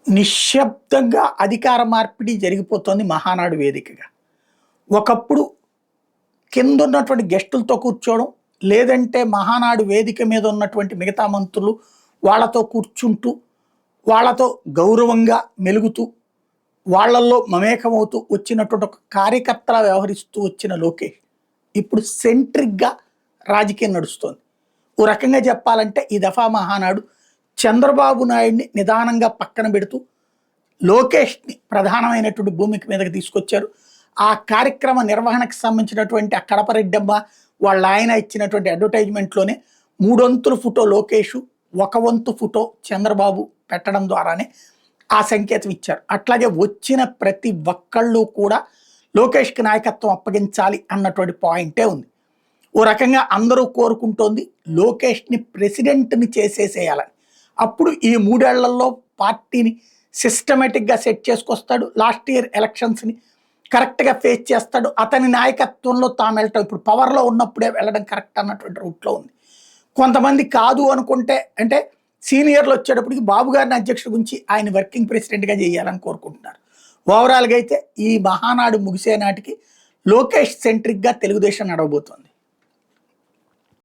నిశ్శబ్దంగా అధికార మార్పిడి జరిగిపోతోంది మహానాడు వేదికగా. ఒకప్పుడు కిందున్నటువంటి గెస్టులతో కూర్చోవడం, లేదంటే మహానాడు వేదిక మీద ఉన్నటువంటి మిగతా మంత్రులు వాళ్ళతో కూర్చుంటూ, వాళ్ళతో గౌరవంగా మెలుగుతూ, వాళ్ళల్లో మమేకమవుతూ వచ్చినటువంటి ఒక కార్యకర్తలా వ్యవహరిస్తూ వచ్చిన లోకేష్ ఇప్పుడు సెంట్రిక్‌గా రాజకీయం నడుస్తోంది. ఓ రకంగా చెప్పాలంటే ఈ దఫా మహానాడు చంద్రబాబు నాయుడిని నిదానంగా పక్కన పెడుతూ లోకేష్‌ని ప్రధానమైనటువంటి భూమిక మీదకి తీసుకొచ్చారు. ఆ కార్యక్రమ నిర్వహణకు సంబంధించినటువంటి ఆ కడప రెడ్డమ్మ వాళ్ళ ఆయన ఇచ్చినటువంటి అడ్వర్టైజ్‌మెంట్‌లోనే మూడొంతుల ఫోటో లోకేషు, ఒక వంతు ఫోటో చంద్రబాబు పెట్టడం ద్వారానే ఆ సంకేతం ఇచ్చారు. అట్లాగే వచ్చిన ప్రతి ఒక్కళ్ళు కూడా లోకేష్‌కి నాయకత్వం అప్పగించాలి అన్నటువంటి పాయింటే ఉంది. ఓ రకంగా అందరూ కోరుకుంటోంది లోకేష్‌ని ప్రెసిడెంట్‌ని చేసేసేయాలని. అప్పుడు ఈ 3 ఏళ్లలో పార్టీని సిస్టమేటిక్‌గా సెట్ చేసుకొస్తాడు. లాస్ట్ ఇయర్ ఎలక్షన్స్‌ని కరెక్ట్‌గా ఫేస్ చేస్తాడు. అతని నాయకత్వంలో తాము వెళ్ళటం ఇప్పుడు పవర్‌లో ఉన్నప్పుడే వెళ్ళడం కరెక్ట్ అన్నటువంటి రూట్‌లో ఉంది. కొంతమంది కాదు అనుకుంటే అంటే సీనియర్లు వచ్చేటప్పటికి బాబు గారిని అధ్యక్షుడి గురించి ఆయన వర్కింగ్ ప్రెసిడెంట్‌గా చేయాలని కోరుకుంటున్నారు. ఓవరాల్‌గా అయితే ఈ మహానాడు ముగిసే నాటికి లోకేష్ సెంట్రిక్‌గా తెలుగుదేశం నడవబోతోంది.